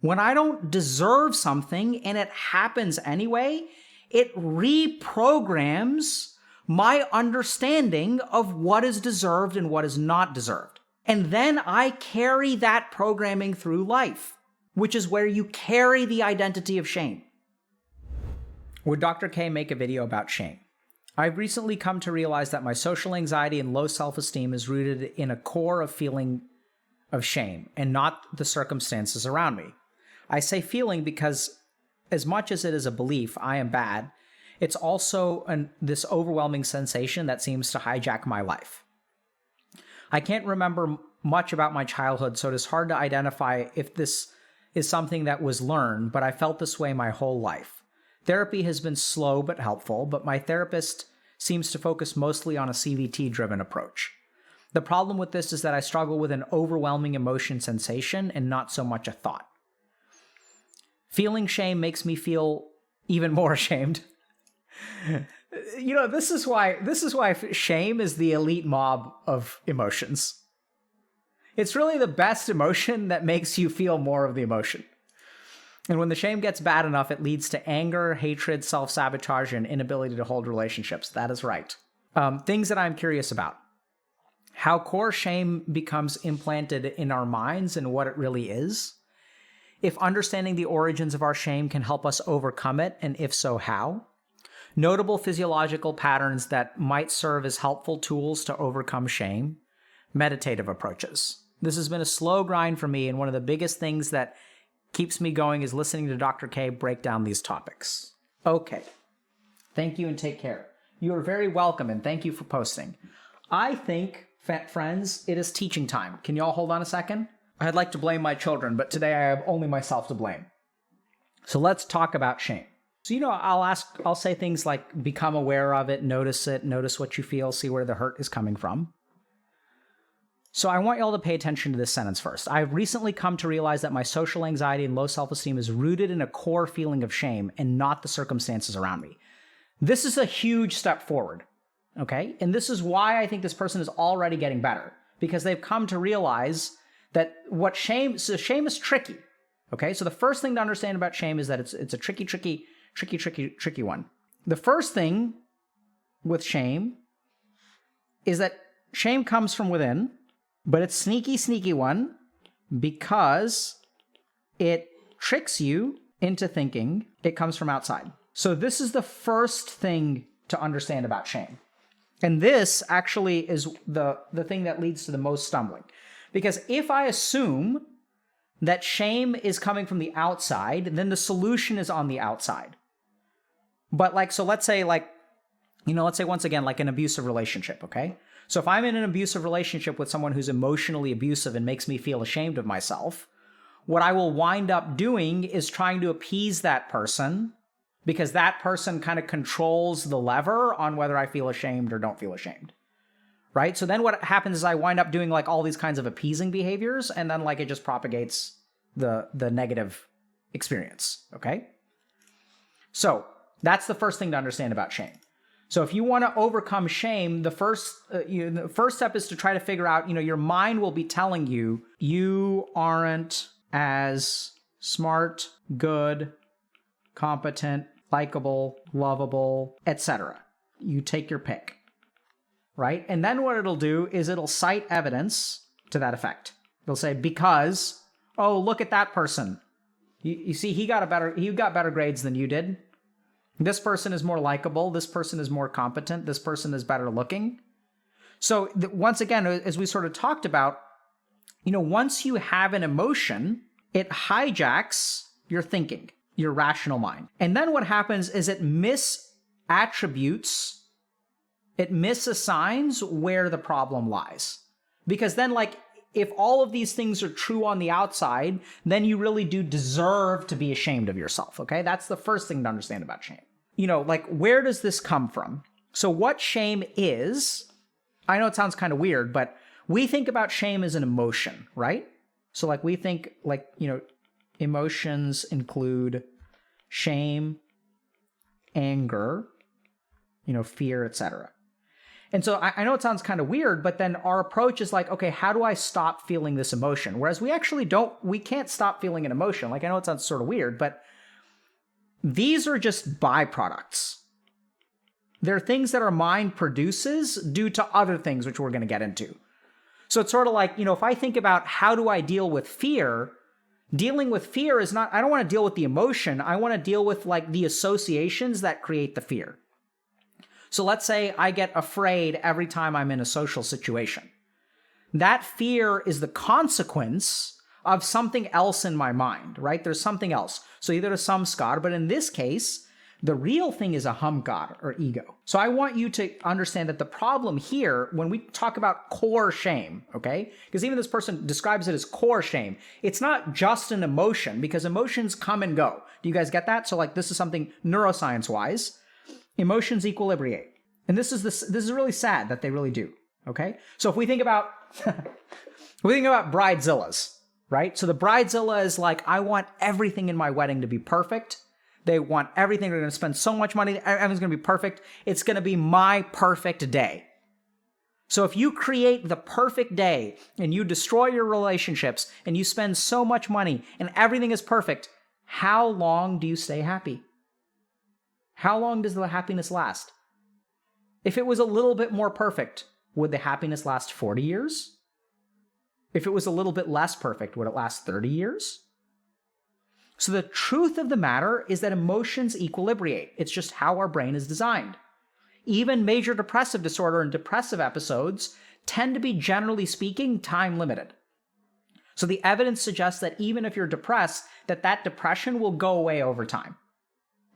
When I don't deserve something and it happens anyway, it reprograms my understanding of what is deserved and what is not deserved. And then I carry that programming through life, which is where you carry the identity of shame. Would Dr. K make a video about shame? I've recently come to realize that my social anxiety and low self-esteem is rooted in a core of feeling of shame and not the circumstances around me. I say feeling because as much as it is a belief, I am bad, it's also this overwhelming sensation that seems to hijack my life. I can't remember much about my childhood, so it is hard to identify if this is something that was learned, but I felt this way my whole life. Therapy has been slow but helpful, but my therapist seems to focus mostly on a CBT-driven approach. The problem with this is that I struggle with an overwhelming emotion sensation and not so much a thought. Feeling shame makes me feel even more ashamed. You know, this is why shame is the elite mob of emotions. It's really the best emotion that makes you feel more of the emotion. And when the shame gets bad enough, it leads to anger, hatred, self-sabotage, and inability to hold relationships. That is right. Things that I'm curious about. How core shame becomes implanted in our minds and what it really is. If understanding the origins of our shame can help us overcome it, and if so, how. Notable physiological patterns that might serve as helpful tools to overcome shame. Meditative approaches. This has been a slow grind for me, and one of the biggest things that keeps me going is listening to Dr. K break down these topics. Okay. Thank you and take care. You are very welcome, and thank you for posting. I think, friends, it is teaching time. Can you all hold on a second? I'd like to blame my children, but today I have only myself to blame. So let's talk about shame. So, you know, I'll say things like become aware of it, notice what you feel, see where the hurt is coming from. So I want y'all to pay attention to this sentence first. I've recently come to realize that my social anxiety and low self-esteem is rooted in a core feeling of shame and not the circumstances around me. This is a huge step forward, okay? And this is why I think this person is already getting better, because they've come to realize that shame is tricky, okay? So the first thing to understand about shame is that it's a tricky one. The first thing with shame is that shame comes from within, but it's sneaky one because it tricks you into thinking it comes from outside. So this is the first thing to understand about shame. And this actually is the thing that leads to the most stumbling. Because if I assume that shame is coming from the outside, then the solution is on the outside. But so let's say once again, like an abusive relationship, okay? So if I'm in an abusive relationship with someone who's emotionally abusive and makes me feel ashamed of myself, what I will wind up doing is trying to appease that person because that person kind of controls the lever on whether I feel ashamed or don't feel ashamed, right? So then what happens is I wind up doing like all these kinds of appeasing behaviors, and then like it just propagates the negative experience, okay? So that's the first thing to understand about shame. So if you want to overcome shame, the first step is to try to figure out, your mind will be telling you, you aren't as smart, good, competent, likable, lovable, etc. You take your pick, right? And then what it'll do is it'll cite evidence to that effect. It'll say, because, oh, look at that person. You see, he got better grades than you did. This person is more likable. This person is more competent. This person is better looking. So once again, as we sort of talked about, once you have an emotion, it hijacks your thinking, your rational mind. And then what happens is it misattributes, it misassigns where the problem lies. Because then if all of these things are true on the outside, then you really do deserve to be ashamed of yourself, okay? That's the first thing to understand about shame. Where does this come from? So what shame is, I know it sounds kind of weird, but we think about shame as an emotion, right? So we think emotions include shame, anger, fear, etc. And so I know it sounds kind of weird, but then our approach is like, okay, how do I stop feeling this emotion? Whereas we can't stop feeling an emotion. Like, I know it sounds sort of weird, but these are just byproducts. They're things that our mind produces due to other things, which we're going to get into. So it's sort of like, if I think about how do I deal with fear, dealing with fear is not, I don't want to deal with the emotion. I want to deal with like the associations that create the fear. So let's say I get afraid every time I'm in a social situation. That fear is the consequence of something else in my mind, right? There's something else. So either a samskar, but in this case, the real thing is ahamkar, or ego. So I want you to understand that the problem here, when we talk about core shame, okay? Because even this person describes it as core shame. It's not just an emotion, because emotions come and go. Do you guys get that? So like this is something neuroscience-wise. Emotions equilibrate. And this is really sad that they really do, okay? So if we think about bridezillas, right? So the bridezilla is like, I want everything in my wedding to be perfect. They want everything. They're going to spend so much money. Everything's going to be perfect. It's going to be my perfect day. So if you create the perfect day and you destroy your relationships and you spend so much money and everything is perfect, how long do you stay happy? How long does the happiness last? If it was a little bit more perfect, would the happiness last 40 years? If it was a little bit less perfect, would it last 30 years? So the truth of the matter is that emotions equilibrate. It's just how our brain is designed. Even major depressive disorder and depressive episodes tend to be, generally speaking, time limited. So the evidence suggests that even if you're depressed, that depression will go away over time.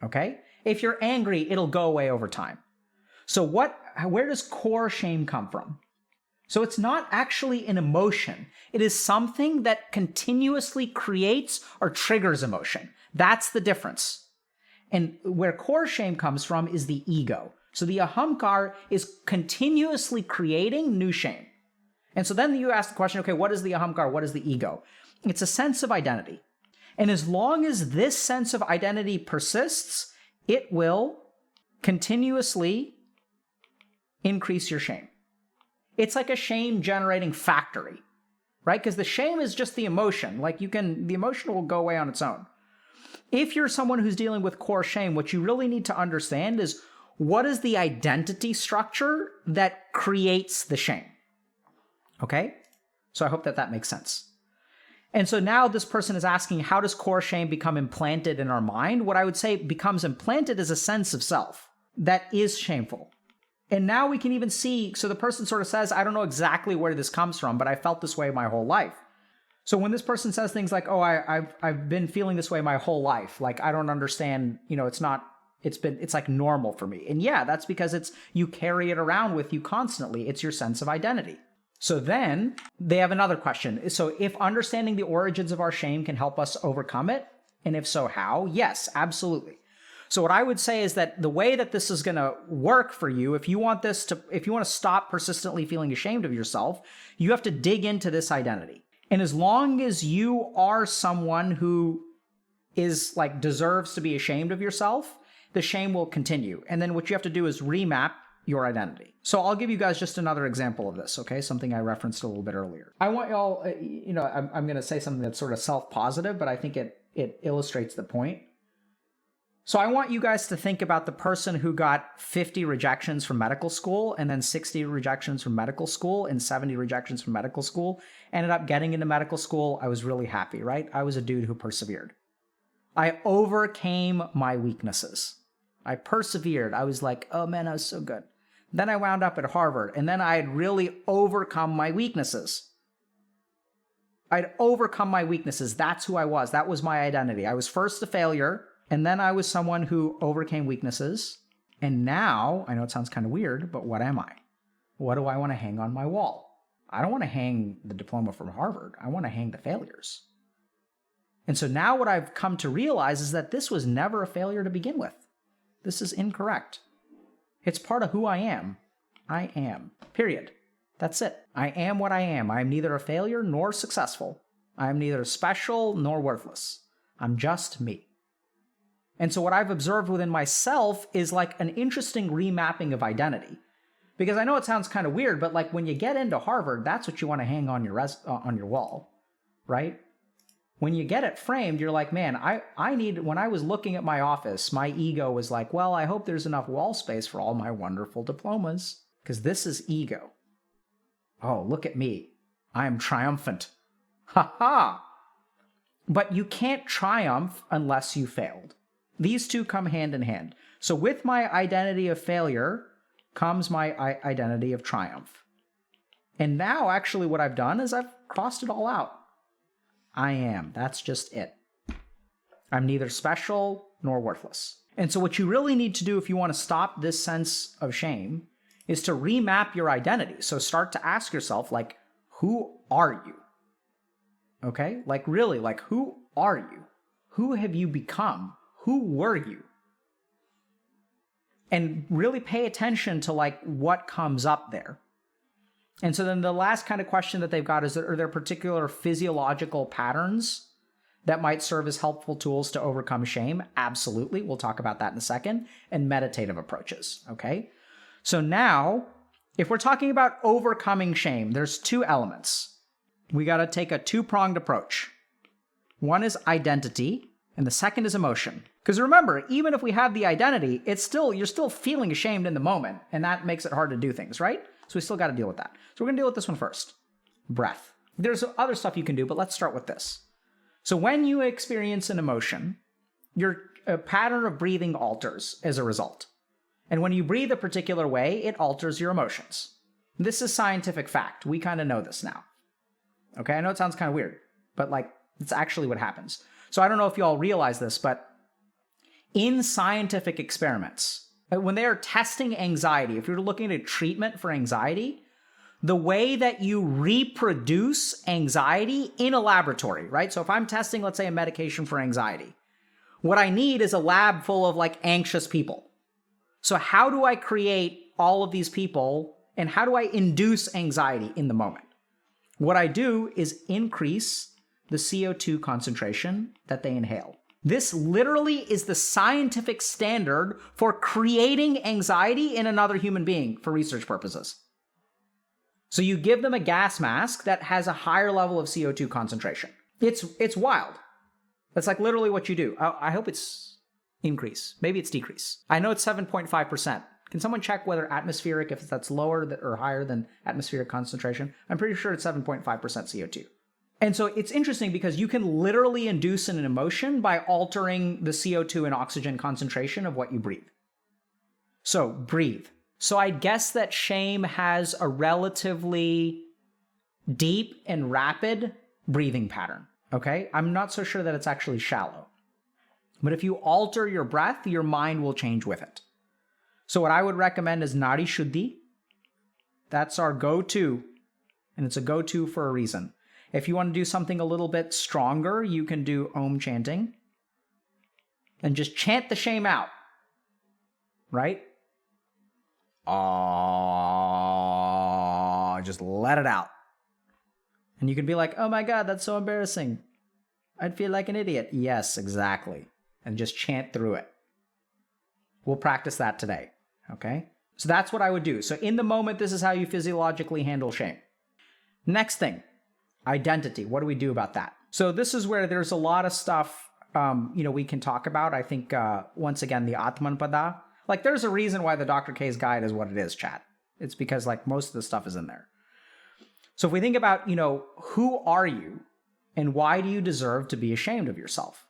Okay? If you're angry, it'll go away over time. So where does core shame come from? So it's not actually an emotion. It is something that continuously creates or triggers emotion. That's the difference. And where core shame comes from is the ego. So the ahamkar is continuously creating new shame. And so then you ask the question, okay, what is the ahamkar? What is the ego? It's a sense of identity. And as long as this sense of identity persists, it will continuously increase your shame. It's like a shame-generating factory, right? Because the shame is just the emotion. Like the emotion will go away on its own. If you're someone who's dealing with core shame, what you really need to understand is what is the identity structure that creates the shame, okay? So I hope that makes sense. And so now this person is asking, how does core shame become implanted in our mind? What I would say becomes implanted is a sense of self that is shameful. And now we can even see, so the person sort of says, I don't know exactly where this comes from, but I felt this way my whole life. So when this person says things like, oh, I've been feeling this way my whole life, like I don't understand, it's like normal for me. And yeah, that's because you carry it around with you constantly. It's your sense of identity. So then they have another question. So if understanding the origins of our shame can help us overcome it, and if so, how? Yes, absolutely. So what I would say is that the way that this is going to work for you, if you want to stop persistently feeling ashamed of yourself, you have to dig into this identity. And as long as you are someone who is like deserves to be ashamed of yourself, the shame will continue. And then what you have to do is remap your identity. So I'll give you guys just another example of this, okay? Something I referenced a little bit earlier. I want y'all, I'm going to say something that's sort of self-positive, but I think it illustrates the point. So I want you guys to think about the person who got 50 rejections from medical school and then 60 rejections from medical school and 70 rejections from medical school, ended up getting into medical school. I was really happy, right? I was a dude who persevered. I overcame my weaknesses. I persevered. I was like, oh man, I was so good. Then I wound up at Harvard, and then I had really overcome my weaknesses. I'd overcome my weaknesses. That's who I was. That was my identity. I was first a failure, and then I was someone who overcame weaknesses. And now, I know it sounds kind of weird, but what am I? What do I want to hang on my wall? I don't want to hang the diploma from Harvard. I want to hang the failures. And so now what I've come to realize is that this was never a failure to begin with. This is incorrect. It's part of who I am. I am. Period. That's it. I am what I am. I am neither a failure nor successful. I am neither special nor worthless. I'm just me. And so what I've observed within myself is like an interesting remapping of identity. Because I know it sounds kind of weird, but like when you get into Harvard, that's what you want to hang on your wall, right? When you get it framed, you're like, man, when I was looking at my office, my ego was like, well, I hope there's enough wall space for all my wonderful diplomas, because this is ego. Oh, look at me. I am triumphant. Ha ha! But you can't triumph unless you failed. These two come hand in hand. So with my identity of failure comes my identity of triumph. And now, actually, what I've done is I've crossed it all out. I am. That's just it. I'm neither special nor worthless. And so what you really need to do if you want to stop this sense of shame is to remap your identity. So start to ask yourself, like, who are you? Okay? Like, really, like, who are you? Who have you become? Who were you? And really pay attention to, like, what comes up there. And so then the last kind of question that they've got is, are there particular physiological patterns that might serve as helpful tools to overcome shame? Absolutely. We'll talk about that in a second. And meditative approaches, okay? So now, if we're talking about overcoming shame, there's two elements. We got to take a two-pronged approach. One is identity, and the second is emotion. Because remember, even if we have the identity, you're still feeling ashamed in the moment, and that makes it hard to do things, right? So we still got to deal with that. So we're going to deal with this one first. Breath. There's other stuff you can do, but let's start with this. So when you experience an emotion, your pattern of breathing alters as a result. And when you breathe a particular way, it alters your emotions. This is scientific fact. We kind of know this now. Okay, I know it sounds kind of weird, but like, it's actually what happens. So I don't know if you all realize this, but in scientific experiments, when they are testing anxiety, if you're looking at a treatment for anxiety, the way that you reproduce anxiety in a laboratory, right? So if I'm testing, let's say, a medication for anxiety, what I need is a lab full of like anxious people. So how do I create all of these people and how do I induce anxiety in the moment? What I do is increase the CO2 concentration that they inhale. This literally is the scientific standard for creating anxiety in another human being for research purposes. So you give them a gas mask that has a higher level of CO2 concentration. It's wild. That's like literally what you do. I hope it's increase. Maybe it's decrease. I know it's 7.5%. Can someone check whether atmospheric, if that's lower or higher than atmospheric concentration? I'm pretty sure it's 7.5% CO2. And so it's interesting because you can literally induce an emotion by altering the CO2 and oxygen concentration of what you breathe. So breathe. So I'd guess that shame has a relatively deep and rapid breathing pattern, okay? I'm not so sure that it's actually shallow. But if you alter your breath, your mind will change with it. So what I would recommend is Nadi Shuddhi. That's our go-to, and it's a go-to for a reason. If you want to do something a little bit stronger, you can do Om chanting. And just chant the shame out, right? Just let it out. And you can be like, oh my God, that's so embarrassing. I'd feel like an idiot. Yes, exactly. And just chant through it. We'll practice that today, okay? So that's what I would do. So in the moment, this is how you physiologically handle shame. Next thing, identity. What do we do about that? So this is where there's a lot of stuff, we can talk about. I think, once again, the Atmanpada. Like, there's a reason why the Dr. K's guide is what it is, chat. It's because, like, most of the stuff is in there. So if we think about, who are you and why do you deserve to be ashamed of yourself?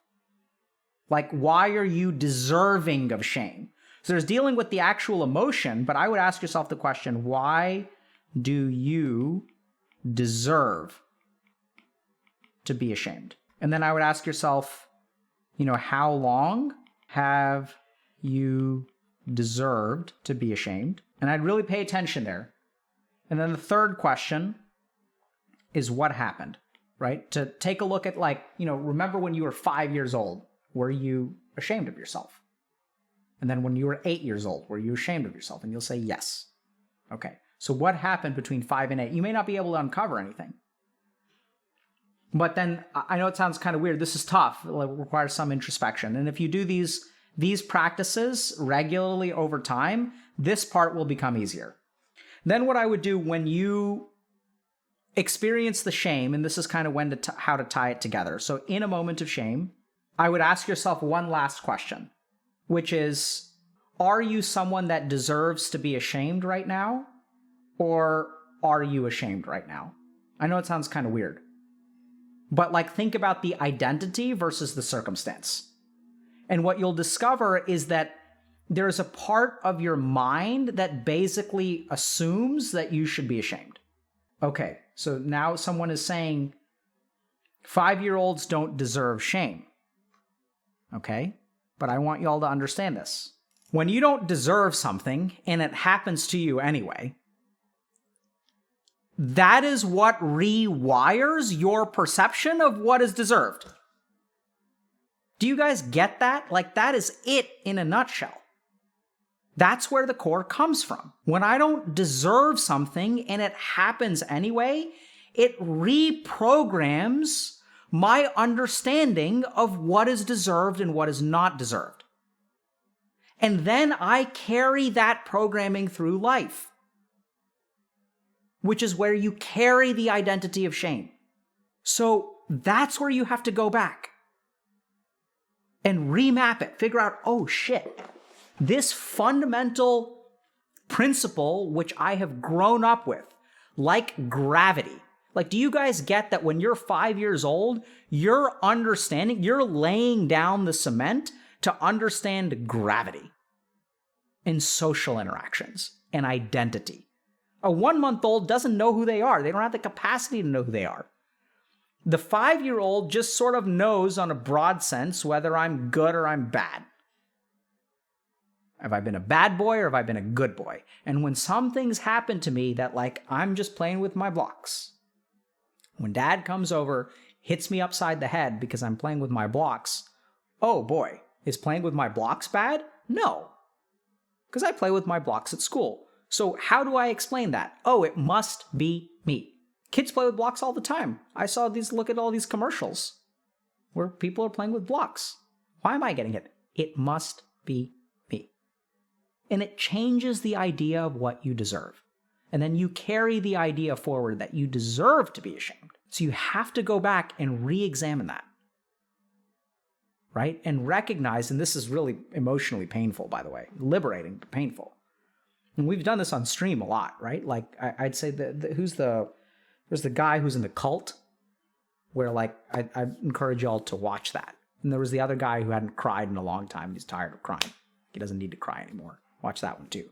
Like, why are you deserving of shame? So there's dealing with the actual emotion, but I would ask yourself the question, why do you deserve to be ashamed? And then I would ask yourself, how long have you deserved to be ashamed? And I'd really pay attention there. And then the third question is what happened, right? To take a look at remember when you were 5 years old, were you ashamed of yourself? And then when you were 8 years old, were you ashamed of yourself? And you'll say yes. Okay, so what happened between 5 and 8? You may not be able to uncover anything. But then, I know it sounds kind of weird. This is tough. It requires some introspection. And if you do these practices regularly over time, this part will become easier. Then what I would do when you experience the shame, and this is kind of when how to tie it together. So in a moment of shame, I would ask yourself one last question, which is, are you someone that deserves to be ashamed right now? Or are you ashamed right now? I know it sounds kind of weird, but like think about the identity versus the circumstance. And what you'll discover is that there's a part of your mind that basically assumes that you should be ashamed. Okay, so now someone is saying 5-year-olds don't deserve shame. Okay, but I want y'all to understand this. When you don't deserve something and it happens to you anyway, that is what rewires your perception of what is deserved. Do you guys get that? Like, that is it in a nutshell. That's where the core comes from. When I don't deserve something and it happens anyway, it reprograms my understanding of what is deserved and what is not deserved. And then I carry that programming through life, which is where you carry the identity of shame. So that's where you have to go back and remap it. Figure out, oh shit, this fundamental principle, which I have grown up with, like gravity. Like, do you guys get that when you're 5 years old, you're laying down the cement to understand gravity and social interactions and identity? A 1-month-old doesn't know who they are. They don't have the capacity to know who they are. The 5-year-old just sort of knows on a broad sense whether I'm good or I'm bad. Have I been a bad boy or have I been a good boy? And when some things happen to me that, like, I'm just playing with my blocks. When dad comes over, hits me upside the head because I'm playing with my blocks, oh boy, is playing with my blocks bad? No, because I play with my blocks at school. So how do I explain that? Oh, it must be me. Kids play with blocks all the time. Look at all these commercials where people are playing with blocks. Why am I getting it? It must be me. And it changes the idea of what you deserve. And then you carry the idea forward that you deserve to be ashamed. So you have to go back and re-examine that. Right? And recognize, and this is really emotionally painful, by the way, liberating, but painful. And we've done this on stream a lot, right? Like, I'd say there's the guy who's in the cult, where, like, I encourage y'all to watch that. And there was the other guy who hadn't cried in a long time. He's tired of crying. He doesn't need to cry anymore. Watch that one too.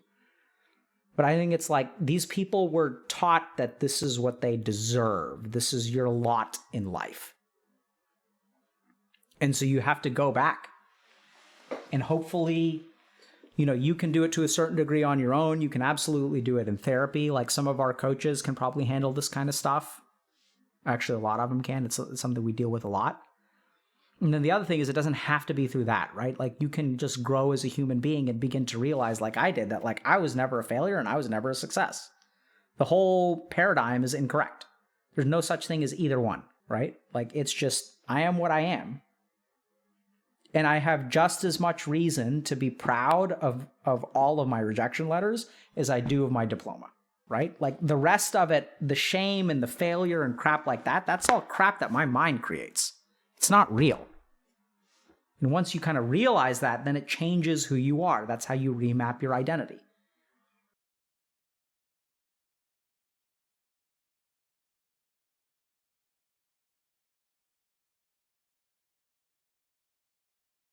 But I think it's like these people were taught that this is what they deserve. This is your lot in life. And so you have to go back and hopefully, you can do it to a certain degree on your own. You can absolutely do it in therapy. Like, some of our coaches can probably handle this kind of stuff. Actually, a lot of them can. It's something we deal with a lot. And then the other thing is, it doesn't have to be through that, right? Like, you can just grow as a human being and begin to realize, like I did, that, like, I was never a failure and I was never a success. The whole paradigm is incorrect. There's no such thing as either one, right? Like, it's just, I am what I am. And I have just as much reason to be proud of all of my rejection letters as I do of my diploma, right? Like, the rest of it, the shame and the failure and crap like that, that's all crap that my mind creates. It's not real. And once you kind of realize that, then it changes who you are. That's how you remap your identity.